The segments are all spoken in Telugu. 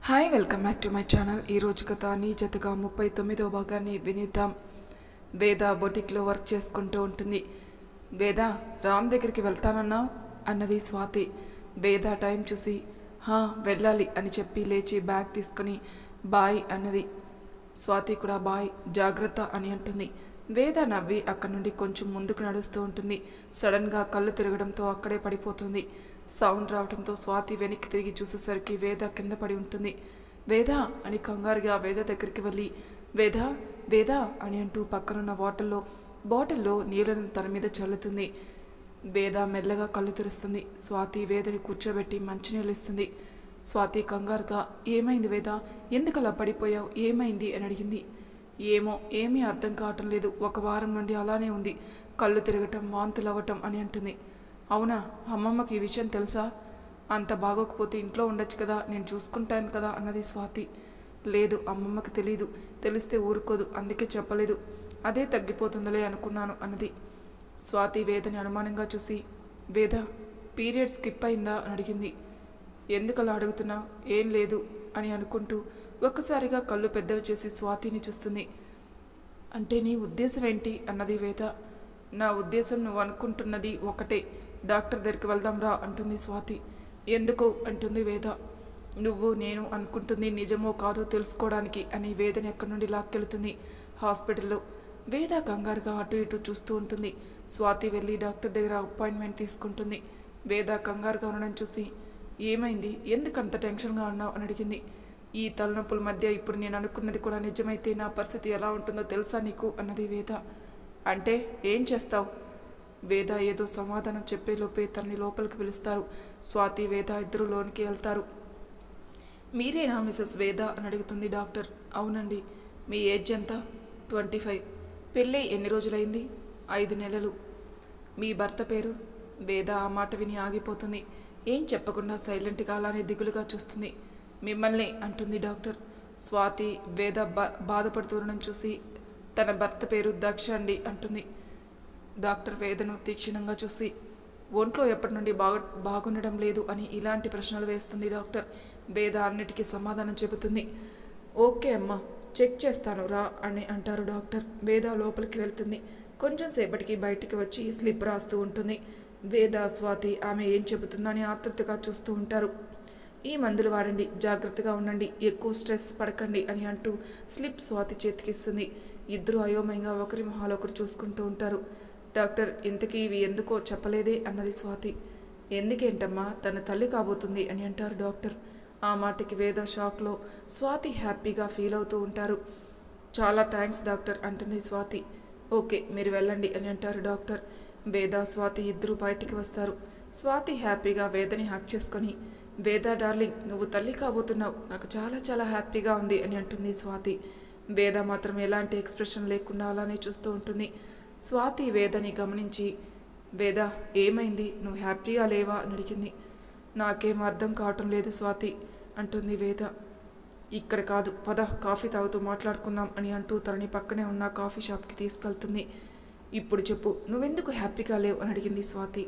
Hi welcome back to my channel. ఈరోజు కథ నీ జతగా 39వ భాగాన్ని వినిద్దాం. వేద బొటిక్లో వర్క్ చేసుకుంటూ ఉంటుంది. వేద, రామ్ దగ్గరికి వెళ్తానన్నావు అన్నది స్వాతి. వేద టైం చూసి వెళ్ళాలి అని చెప్పి లేచి బ్యాగ్ తీసుకుని బాయ్ అన్నది. స్వాతి కూడా బాయ్, జాగ్రత్త అని అంటుంది. వేద నవ్వి అక్కడి నుండి కొంచెం ముందుకు నడుస్తూ ఉంటుంది. సడన్గా కళ్ళు తిరగడంతో అక్కడే పడిపోతుంది. సౌండ్ రావడంతో స్వాతి వెనక్కి తిరిగి చూసేసరికి వేద కింద పడి ఉంటుంది. వేద అని కంగారుగా వేద దగ్గరికి వెళ్ళి వేద వేద అని అంటూ పక్కనున్న బాటిల్లో నీళ్ళను తన మీద చల్లుతుంది. వేద మెల్లగా కళ్ళు తెరుస్తుంది. స్వాతి వేదని కూర్చోబెట్టి మంచినీళ్ళు ఇస్తుంది. స్వాతి కంగారుగా ఏమైంది వేద, ఎందుకు అలా పడిపోయావు, ఏమైంది అని అడిగింది. ఏమీ అర్థం కావటం లేదు, ఒక వారం నుండి అలానే ఉంది, కళ్ళు తిరగటం, వాంతులు అవ్వటం అని అంటుంది. అవునా, అమ్మమ్మకి ఈ విషయం తెలుసా? అంత బాగోకపోతే ఇంట్లో ఉండొచ్చు కదా, నేను చూసుకుంటాను కదా అన్నది స్వాతి. లేదు, అమ్మమ్మకి తెలీదు, తెలిస్తే ఊరుకోదు, అందుకే చెప్పలేదు, అదే తగ్గిపోతుందిలే అనుకున్నాను అన్నది. స్వాతి వేదని అనుమానంగా చూసి వేద, పీరియడ్ స్కిప్ అయిందా అని అడిగింది. ఎందుకలా అడుగుతున్నావు? ఏం లేదు అని అనుకుంటూ ఒక్కసారిగా కళ్ళు పెద్దవి చేసి స్వాతిని చూస్తుంది. అంటే నీ ఉద్దేశం ఏంటి అన్నది వేద. నా ఉద్దేశం నువ్వు అనుకుంటున్నది ఒకటే, డాక్టర్ దగ్గరికి వెళ్దాం రా అంటుంది స్వాతి. ఎందుకు అంటుంది వేద. నువ్వు నేను అనుకుంటుంది నిజమో కాదో తెలుసుకోవడానికి అని వేదని ఎక్కడి నుండి లాక్కెళ్తుంది. హాస్పిటల్లో వేద కంగారుగా అటు ఇటు చూస్తూ ఉంటుంది. స్వాతి వెళ్ళి డాక్టర్ దగ్గర అపాయింట్మెంట్ తీసుకుంటుంది. వేద కంగారుగా ఉండడం చూసి ఏమైంది, ఎందుకంత టెన్షన్గా ఉన్నావు అని అడిగింది. ఈ తలనొప్పుల మధ్య ఇప్పుడు నేను అనుకున్నది కూడా నిజమైతే నా పరిస్థితి ఎలా ఉంటుందో తెలుసా నీకు అన్నది వేద. అంటే ఏం చేస్తావు? వేద ఏదో సమాధానం చెప్పేలోపే తనని లోపలికి పిలుస్తారు. స్వాతి వేద ఇద్దరు లోనికి వెళ్తారు. మీరేనా మిసెస్ వేద అని అడుగుతుంది డాక్టర్. అవునండి. మీ ఏజ్ ఎంత? 25. పెళ్ళి ఎన్ని రోజులైంది? 5 నెలలు. మీ భర్త పేరు? వేద ఆ మాట విని ఆగిపోతుంది. ఏం చెప్పకుండా సైలెంట్గా అలానే దిగులుగా చూస్తుంది. మిమ్మల్ని అంటుంది డాక్టర్. స్వాతి వేద బాధపడుతుండడం చూసి తన భర్త పేరు దక్ష అండి అంటుంది. డాక్టర్ వేదను తీక్షణంగా చూసి ఒంట్లో ఎప్పటి నుండి బాగుండడం లేదు అని ఇలాంటి ప్రశ్నలు వేస్తుంది డాక్టర్. వేద అన్నిటికీ సమాధానం చెబుతుంది. ఓకే అమ్మా, చెక్ చేస్తాను రా అని అంటారు డాక్టర్. వేద లోపలికి వెళ్తుంది. కొంచెం సేపటికి బయటికి వచ్చి స్లిప్ రాస్తూ ఉంటుంది. వేద స్వాతి ఆమె ఏం చెబుతుందని ఆతృతగా చూస్తూ ఉంటారు. ఈ మందులు వాడండి, జాగ్రత్తగా ఉండండి, ఎక్కువ స్ట్రెస్ పడకండి అని అంటూ స్లిప్ స్వాతి చేతికిస్తుంది. ఇద్దరు అయోమయంగా ఒకరి మొహాలు ఒకరు చూసుకుంటూ ఉంటారు. డాక్టర్, ఇంతకీ ఇవి ఎందుకో చెప్పలేదే అన్నది స్వాతి. ఎందుకేంటమ్మా, తన తల్లి కాబోతుంది అని అంటారు డాక్టర్. ఆ మాటకి వేద షాక్లో, స్వాతి హ్యాపీగా ఫీల్ అవుతూ ఉంటారు. చాలా థ్యాంక్స్ డాక్టర్ అంటుంది స్వాతి. ఓకే, మీరు వెళ్ళండి అని అంటారు డాక్టర్. వేద స్వాతి ఇద్దరు బయటికి వస్తారు. స్వాతి హ్యాపీగా వేదని హక్ చేసుకొని వేద డార్లింగ్, నువ్వు తల్లి కాబోతున్నావు, నాకు చాలా చాలా హ్యాపీగా ఉంది అని అంటుంది స్వాతి. వేద మాత్రం ఎలాంటి ఎక్స్ప్రెషన్ లేకుండా అలానే చూస్తూ ఉంటుంది. స్వాతి వేదని గమనించి వేద ఏమైంది, నువ్వు హ్యాపీగా లేవా అని అడిగింది. నాకేం అర్థం కావటం లేదు స్వాతి అంటుంది వేద. ఇక్కడ కాదు, పద కాఫీ తాగుతూ మాట్లాడుకుందాం అని అంటూ తనని పక్కనే ఉన్న కాఫీ షాప్కి తీసుకెళ్తుంది. ఇప్పుడు చెప్పు, నువ్వెందుకు హ్యాపీగా లేవు అని అడిగింది స్వాతి.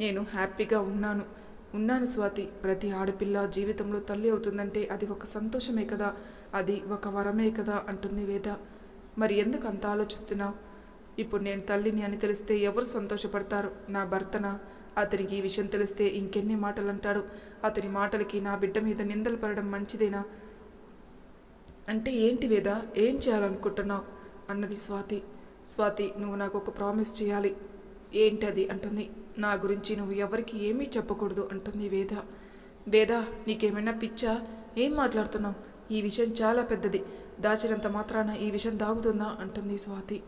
నేను హ్యాపీగా ఉన్నాను స్వాతి. ప్రతి ఆడపిల్ల జీవితంలో తల్లి అవుతుందంటే అది ఒక సంతోషమే కదా, అది ఒక వరమే కదా అంటుంది వేద. మరి ఎందుకు అంత ఆలోచిస్తున్నావు? ఇప్పుడు నేను తల్లిని అని తెలిస్తే ఎవరు సంతోషపడతారు? నా భర్తనా? అతనికి ఈ విషయం తెలిస్తే ఇంకెన్ని మాటలు అంటాడు? అతని మాటలకి నా బిడ్డ మీద నిందలు పడడం మంచిదేనా? అంటే ఏంటి వేద, ఏం చేయాలనుకుంటున్నావు అన్నది స్వాతి. స్వాతి, నువ్వు నాకు ఒక ప్రామిస్ చేయాలి. ఏంటది అంటుంది. నా గురించి నువ్వు ఎవరికి ఏమీ చెప్పకూడదు అంటుంది వేద. వేద, నీకేమైనా పిచ్చా? ఏం మాట్లాడుతున్నావు? ఈ విషయం చాలా పెద్దది, దాచినంత మాత్రాన ఈ విషయం దాగుతుందా అంటుంది స్వాతి.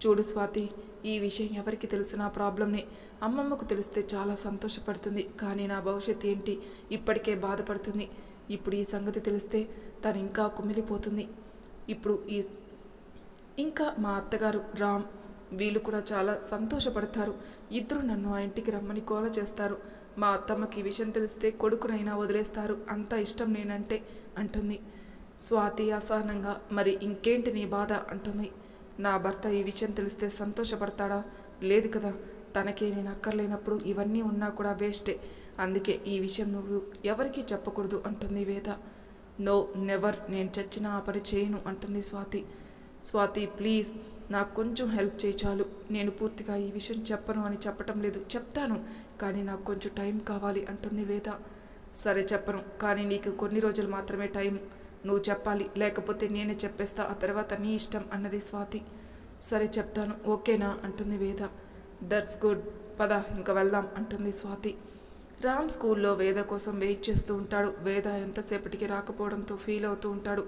చూడు స్వాతి, ఈ విషయం ఎవరికి తెలిసినా ప్రాబ్లంనే. అమ్మమ్మకు తెలిస్తే చాలా సంతోషపడుతుంది, కానీ నా భవిష్యత్తు ఏంటి, ఇప్పటికే బాధపడుతుంది. ఇప్పుడు ఈ సంగతి తెలిస్తే తను ఇంకా కుమిలిపోతుంది. ఇప్పుడు ఇంకా మా అత్తగారు రామ్ వీళ్ళు కూడా చాలా సంతోషపడతారు. ఇద్దరు నన్ను ఆ ఇంటికి రమ్మని గోల చేస్తారు. మా అత్తమ్మకి ఈ విషయం తెలిస్తే కొడుకునైనా వదిలేస్తారు, అంత ఇష్టం నేనంటే అంటుంది. స్వాతి అసహనంగా, మరి ఇంకేంటి నీ బాధ అంటుంది. నా భర్త ఈ విషయం తెలిస్తే సంతోషపడతాడా? లేదు కదా, తనకే నేను అక్కర్లేనప్పుడు ఇవన్నీ ఉన్నా కూడా వేస్టే. అందుకే ఈ విషయం నువ్వు ఎవరికీ చెప్పకూడదు అంటుంది వేద. నో నెవర్, నేను చచ్చినా ఆ పని చేయను అంటుంది స్వాతి. స్వాతి ప్లీజ్ నాకు కొంచెం హెల్ప్ చేయి చాలు. నేను పూర్తిగా ఈ విషయం చెప్పను అని చెప్పటం లేదు, చెప్తాను, కానీ నాకు కొంచెం టైం కావాలి అంటుంది వేద. సరే చెప్పను, కానీ నీకు కొన్ని రోజులు మాత్రమే టైం. నువ్వు చెప్పాలి, లేకపోతే నేనే చెప్పేస్తా, ఆ తర్వాత నీ ఇష్టం అన్నది స్వాతి. సరే చెప్తాను, ఓకేనా అంటుంది వేద. దట్స్ గుడ్, పద ఇంకా వెళ్దాం అంటుంది స్వాతి. రామ్ స్కూల్లో వేద కోసం వెయిట్ చేస్తూ ఉంటాడు. వేద ఎంతసేపటికి రాకపోవడంతో ఫీల్ అవుతూ ఉంటాడు.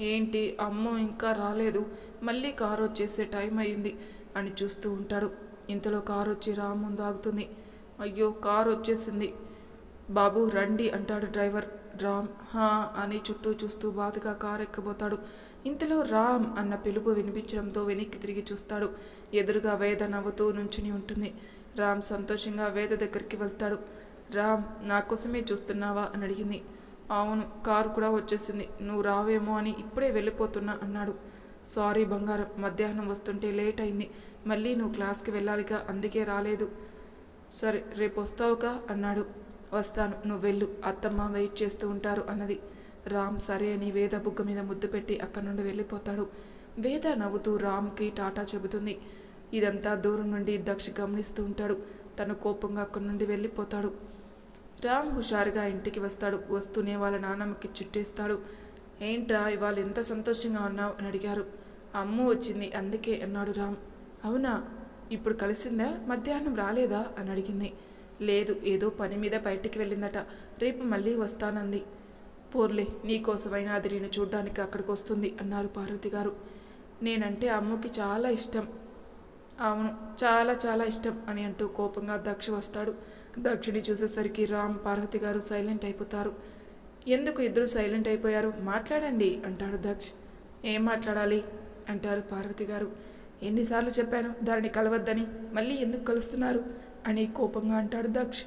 ఏంటి అమ్మో ఇంకా రాలేదు, మళ్ళీ కారు వచ్చేసే టైం అయింది అని చూస్తూ ఉంటాడు. ఇంతలో కారు వచ్చి రామ్ ముందు ఆగుతుంది. అయ్యో కారు వచ్చేసింది, బాబు రండి అంటాడు డ్రైవర్. రామ్ హా అని చుట్టూ చూస్తూ బాధగా కారు ఎక్కబోతాడు. ఇంతలో రామ్ అన్న పిలుపు వినిపించడంతో వెనక్కి తిరిగి చూస్తాడు. ఎదురుగా వేద నవ్వుతూ నుంచుని ఉంటుంది. రామ్ సంతోషంగా వేద దగ్గరికి వెళ్తాడు. రామ్ నా కోసమే చూస్తున్నావా అని అడిగింది. అవును, కారు కూడా వచ్చేసింది, నువ్వు రావేమో అని ఇప్పుడే వెళ్ళిపోతున్నా అన్నాడు. సారీ బంగారం, మధ్యాహ్నం వస్తుంటే లేట్ అయింది, మళ్ళీ నువ్వు క్లాస్కి వెళ్ళాలిగా, అందుకే రాలేదు. సరే రేపు వస్తావుగా అన్నాడు. వస్తాను, నువ్వు వెళ్ళు, అత్తమ్మ వెయిట్ చేస్తూ ఉంటారు అన్నది. రామ్ సరే అని వేద బుగ్గ మీద ముద్దు పెట్టి అక్కడి నుండి వెళ్ళిపోతాడు. వేద నవ్వుతూ రామ్కి టాటా చెబుతుంది. ఇదంతా దూరం నుండి దక్ష గమనిస్తూ ఉంటాడు. తను కోపంగా అక్కడి నుండి వెళ్ళిపోతాడు. రామ్ హుషారుగా ఇంటికి వస్తాడు. వస్తూనే వాళ్ళ నాన్నమ్మకి చుట్టేస్తాడు. ఏంట్రా ఇవాళ ఎంత సంతోషంగా ఉన్నావు అని అడిగారు. అమ్ము వచ్చింది అందుకే అన్నాడు రామ్. అవునా, ఇప్పుడు కలిసిందా, మధ్యాహ్నం రాలేదా అని అడిగింది. లేదు, ఏదో పని మీద బయటికి వెళ్ళిందట, రేపు మళ్ళీ వస్తానంది. పోర్లే, నీకోసమైనా అది నేను చూడ్డానికి అక్కడికి వస్తుంది అన్నారు పార్వతి గారు. నేనంటే అమ్ముకి చాలా ఇష్టం. అవును, చాలా చాలా ఇష్టం అని అంటూ కోపంగా దక్ష వస్తాడు. దక్షుని చూసేసరికి రామ్ పార్వతి గారు సైలెంట్ అయిపోతారు. ఎందుకు ఇద్దరు సైలెంట్ అయిపోయారు, మాట్లాడండి అంటాడు దక్ష్. ఏం మాట్లాడాలి అంటారు పార్వతి గారు. ఎన్నిసార్లు చెప్పాను దానిని కలవద్దని, మళ్ళీ ఎందుకు కలుస్తున్నారు అని కోపంగా అంటాడు దక్ష్.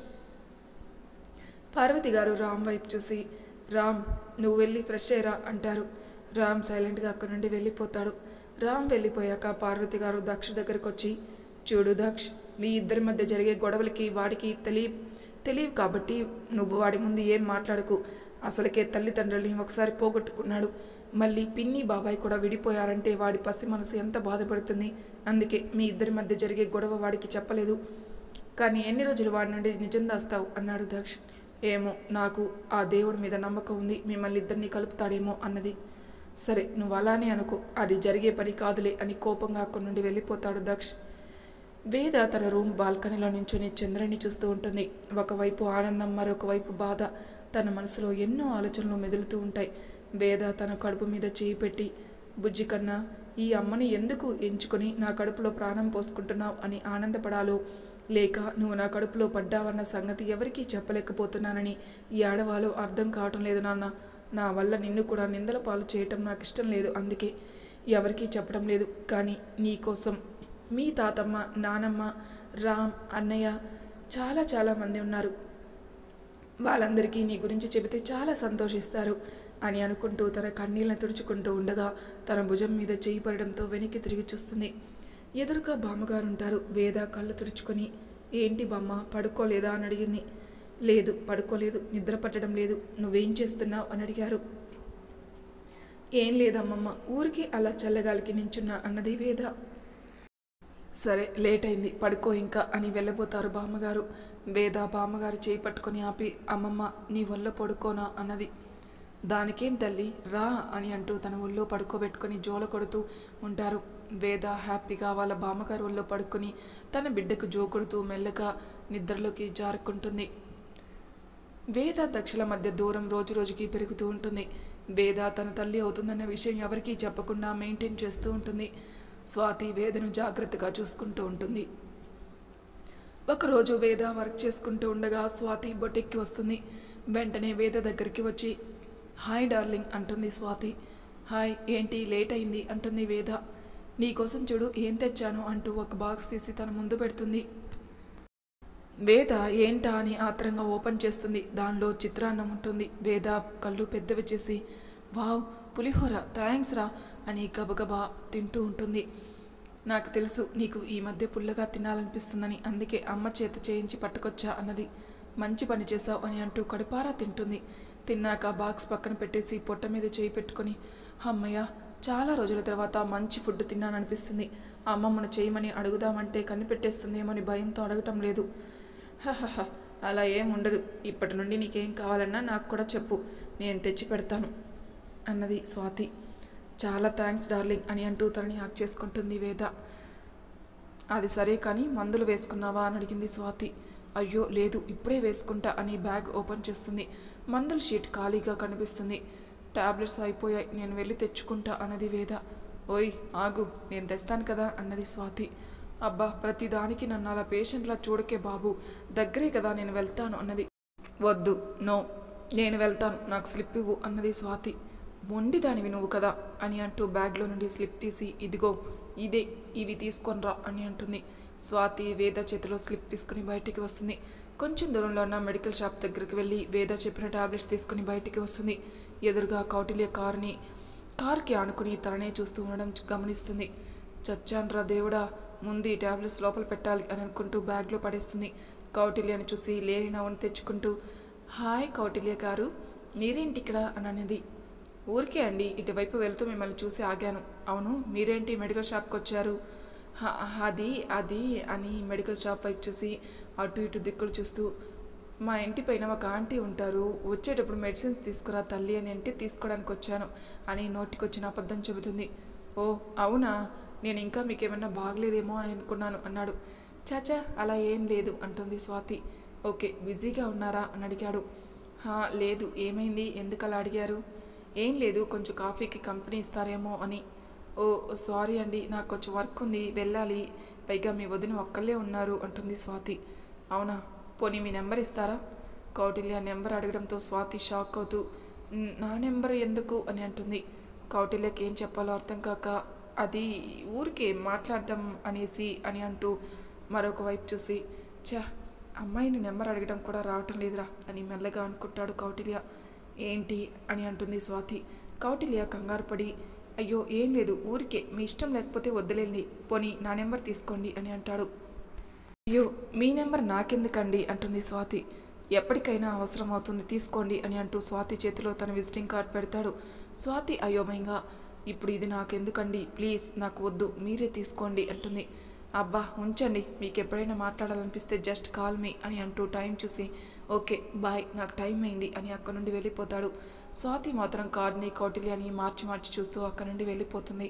పార్వతి గారు రామ్ వైపు చూసి, రామ్ నువ్వు వెళ్ళి ఫ్రెష్ అయ్యరా అంటారు. రామ్ సైలెంట్గా అక్కడి నుండి వెళ్ళిపోతాడు. రామ్ వెళ్ళిపోయాక పార్వతి గారు దక్ష దగ్గరకు వచ్చి, చూడు దక్ష్, మీ ఇద్దరి మధ్య జరిగే గొడవలకి వాడికి తెలియవు కాబట్టి నువ్వు వాడి ముందు ఏం మాట్లాడకు. అసలుకే తల్లిదండ్రుల్ని ఒకసారి పోగొట్టుకున్నాడు, మళ్ళీ పిన్ని బాబాయ్ కూడా విడిపోయారంటే వాడి పసి మనసు ఎంత బాధపడుతుంది. అందుకే మీ ఇద్దరి మధ్య జరిగే గొడవ వాడికి చెప్పలేదు. కానీ ఎన్ని రోజులు వాడి నుండి నిజం దాస్తావు అన్నాడు దక్ష్. ఏమో, నాకు ఆ దేవుడి మీద నమ్మకం ఉంది, మిమ్మల్ని ఇద్దరిని కలుపుతాడేమో అన్నది. సరే నువ్వు అలానే అనుకో, అది జరిగే పని కాదులే అని కోపంగా అక్కడి నుండి వెళ్ళిపోతాడు దక్ష్. వేద తన రూమ్ బాల్కనీలో నించుని చంద్రుని చూస్తూ ఉంటుంది. ఒకవైపు ఆనందం, మరొకవైపు బాధ. తన మనసులో ఎన్నో ఆలోచనలు మెదులుతూ ఉంటాయి. వేద తన కడుపు మీద చేయి పెట్టి, బుజ్జి కన్నా ఈ అమ్మని ఎందుకు ఎంచుకొని నా కడుపులో ప్రాణం పోసుకుంటున్నావు అని ఆనందపడాలో, లేక నువ్వు నా కడుపులో పడ్డావన్న సంగతి ఎవరికీ చెప్పలేకపోతున్నానని ఈ ఆడవాళ్ళు అర్థం కావటం లేదు నాన్న. నా వల్ల నిన్ను కూడా నిందల పాలు చేయటం నాకు ఇష్టం లేదు, అందుకే ఎవరికీ చెప్పడం లేదు. కానీ నీకోసం మీ తాతమ్మ, నానమ్మ, రామ్, అన్నయ్య చాలా చాలా మంది ఉన్నారు, వాళ్ళందరికీ నీ గురించి చెబితే చాలా సంతోషిస్తారు అని అనుకుంటూ తన కన్నీళ్ళని తుడుచుకుంటూ ఉండగా తన భుజం మీద చేయి పడడంతో వెనక్కి తిరిగి చూస్తుంది. ఎదురుగా బామ్మగారు ఉంటారు. వేద కళ్ళు తుడుచుకొని, ఏంటి బామ్మ పడుకోలేదా అని అడిగింది. లేదు పడుకోలేదు, నిద్ర పట్టడం లేదు, నువ్వేం చేస్తున్నావు అని అడిగారు. ఏం లేదమ్మమ్మ, ఊరికి అలా చల్లగాలికి నించున్నా అన్నది వేద. సరే లేట్ అయింది, పడుకో ఇంకా అని వెళ్ళబోతారు బామ్మగారు. వేద బామ్మగారు చేయి పట్టుకొని ఆపి, అమ్మమ్మ నీ వల్ల పడుకోనా అన్నది. దానికేం తల్లి రా అని అంటూ తన ఒళ్ళో పడుకోబెట్టుకొని జోల కొడుతూ ఉంటారు. వేద హ్యాపీగా వాళ్ళ బామ్మగారు ఒళ్ళో పడుకొని తన బిడ్డకు జో కొడుతూ మెల్లగా నిద్రలోకి జారుకుంటుంది. వేద దక్షల మధ్య దూరం రోజు రోజుకి పెరుగుతూ ఉంటుంది. వేద తన తల్లి అవుతుందన్న విషయం ఎవరికీ చెప్పకుండా మెయింటైన్ చేస్తూ ఉంటుంది. స్వాతి వేదను జాగ్రత్తగా చూసుకుంటూ ఉంటుంది. ఒకరోజు వేద వర్క్ చేసుకుంటూ ఉండగా స్వాతి బొటిక్కి వస్తుంది. వెంటనే వేద దగ్గరికి వచ్చి, హాయ్ డార్లింగ్ అంటుంది స్వాతి. హాయ్, ఏంటి లేట్ అయింది అంటుంది వేద. నీకోసం చూడు ఏం తెచ్చాను అంటూ ఒక బాక్స్ తీసి తన ముందు పెడుతుంది. వేద ఏంటా అని ఆత్రంగా ఓపెన్ చేస్తుంది. దానిలో చిత్రాన్నం ఉంటుంది. వేద కళ్ళు పెద్దవి చేసి, వావ్ పులిహోర, థ్యాంక్స్ రా అని గబగబా తింటూ ఉంటుంది. నాకు తెలుసు నీకు ఈ మధ్య పుల్లగా తినాలనిపిస్తుందని, అందుకే అమ్మ చేత చేయించి పట్టుకొచ్చా అన్నది. మంచి పని చేశావు అని అంటూ కడుపారా తింటుంది. తిన్నాక బాక్స్ పక్కన పెట్టేసి పొట్ట మీద చేయి పెట్టుకొని అమ్మయ్య చాలా రోజుల తర్వాత మంచి ఫుడ్ తిన్నాననిపిస్తుంది. అమ్మమ్మను చేయమని అడుగుదామంటే కనిపెట్టేస్తుందేమని భయంతో అడగటం లేదు. హహహ అలా ఏం ఉండదు. ఇప్పటి నుండి నీకేం కావాలన్నా నాకు కూడా చెప్పు, నేను తెచ్చి పెడతాను అన్నది స్వాతి. చాలా థ్యాంక్స్ డార్లింగ్ అని అంటూ తనని హాక్ చేసుకుంటుంది వేద. అది సరే కానీ మందులు వేసుకున్నావా అని అడిగింది స్వాతి. అయ్యో లేదు, ఇప్పుడే వేసుకుంటా అని బ్యాగ్ ఓపెన్ చేస్తుంది. మందుల షీట్ ఖాళీగా కనిపిస్తుంది. టాబ్లెట్స్ అయిపోయాయి, నేను వెళ్ళి తెచ్చుకుంటా అన్నది వేద. ఓయ్ ఆగు, నేను తెస్తాను కదా అన్నది స్వాతి. అబ్బా ప్రతిదానికి నన్ను అలా పేషెంట్లా చూడకే బాబు, దగ్గరే కదా నేను వెళ్తాను అన్నది. వద్దు, నో, నేను వెళ్తాను, నాకు స్లిప్ ఇవ్వు అన్నది స్వాతి. మొండిదానివి నువ్వు కదా అని అంటూ బ్యాగ్లో నుండి స్లిప్ తీసి ఇదిగో ఇవి తీసుకొనిరా అని అంటుంది. స్వాతి వేద చేతిలో స్లిప్ తీసుకుని బయటికి వస్తుంది. కొంచెం దూరంలో ఉన్న మెడికల్ షాప్ దగ్గరికి వెళ్ళి వేద చెప్పిన టాబ్లెట్స్ తీసుకుని బయటికి వస్తుంది. ఎదురుగా కౌటిల్య కార్కి ఆనుకుని తననే చూస్తూ ఉండడం గమనిస్తుంది. చచ్చాన్రా దేవుడా, ముందు ఈ టాబ్లెట్స్ లోపల పెట్టాలి అని అనుకుంటూ బ్యాగ్లో పడేస్తుంది. కౌటిల్యని చూసి లేని నవ్వును తెచ్చుకుంటూ హాయ్ కౌటిల్య గారు, మీరేంటి ఇక్కడ అని అనేది. ఊరికే అండి, ఇటువైపు వెళ్తూ మిమ్మల్ని చూసి ఆగాను. అవును, మీరేంటి మెడికల్ షాప్కి వచ్చారు? అది అని మెడికల్ షాప్ వైపు చూసి అటు ఇటు దిక్కులు చూస్తూ మా ఇంటి పైన ఒక ఆంటీ ఉంటారు, వచ్చేటప్పుడు మెడిసిన్స్ తీసుకురా తల్లి అని అంటే తీసుకోవడానికి వచ్చాను అని నోటికొచ్చిన అబద్ధం చెబుతుంది. ఓ అవునా, నేను ఇంకా మీకేమన్నా బాగలేదేమో అని అనుకున్నాను అన్నాడు. చాచా అలా ఏం లేదు అంటుంది స్వాతి. ఓకే, బిజీగా ఉన్నారా అని అడిగాడు. లేదు, ఏమైంది, ఎందుకు అలా అడిగారు? ఏం లేదు, కొంచెం కాఫీకి కంపెనీ ఇస్తారేమో అని. ఓ సారీ అండి, నాకు కొంచెం వర్క్ ఉంది, వెళ్ళాలి, పైగా మీ వదిన ఒక్కళ్ళే ఉన్నారు అంటుంది స్వాతి. అవునా, పోనీ మీ నెంబర్ ఇస్తారా? కౌటిల్య నెంబర్ అడగడంతో స్వాతి షాక్ అవుతూ నా నెంబర్ ఎందుకు అని అంటుంది. కౌటిల్యకి ఏం చెప్పాలో అర్థం కాక అది ఊరికే మాట్లాడదాం అనేసి అని అంటూ మరొక వైపు చూసి అమ్మాయిని నెంబర్ అడగడం కూడా రావటం లేదురా అని మెల్లగా అనుకుంటాడు కౌటిల్య. ఏంటి అని అంటుంది స్వాతి. కౌటిల్య కంగారు పడి అయ్యో ఏం లేదు, ఊరికే, మీ ఇష్టం లేకపోతే వద్దులేండి, పోనీ నా నెంబర్ తీసుకోండి అని అంటాడు. అయ్యో మీ నెంబర్ నాకెందుకండి అంటుంది స్వాతి. ఎప్పటికైనా అవసరం అవుతుంది, తీసుకోండి అని అంటూ స్వాతి చేతిలో తన విజిటింగ్ కార్డ్ పెడతాడు. స్వాతి అయోమయంగా ఇప్పుడు ఇది నాకెందుకండి, ప్లీజ్ నాకు వద్దు, మీరే తీసుకోండి అంటుంది. అబ్బా ఉంచండి, మీకు ఎప్పుడైనా మాట్లాడాలనిపిస్తే జస్ట్ కాల్ మీ అని అంటూ టైం చూసి ఓకే బాయ్, నాకు టైం అయింది అని అక్కడి నుండి వెళ్ళిపోతాడు. స్వాతి మాత్రం కార్డ్ని కౌటిల్యాని మార్చి చూస్తూ అక్కడి నుండి వెళ్ళిపోతుంది.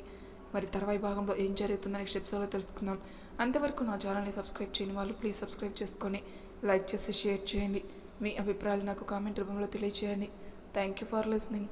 మరి తర్వాయి భాగంలో ఏం జరుగుతుందని నెక్స్ట్ ఎపిసోడ్లో తెలుసుకుందాం. అంతవరకు నా ఛానల్ని సబ్స్క్రైబ్ చేయని వాళ్ళు ప్లీజ్ సబ్స్క్రైబ్ చేసుకొని లైక్ చేసి షేర్ చేయండి. మీ అభిప్రాయాలు నాకు కామెంట్ రూపంలో తెలియజేయండి. Thank you for listening.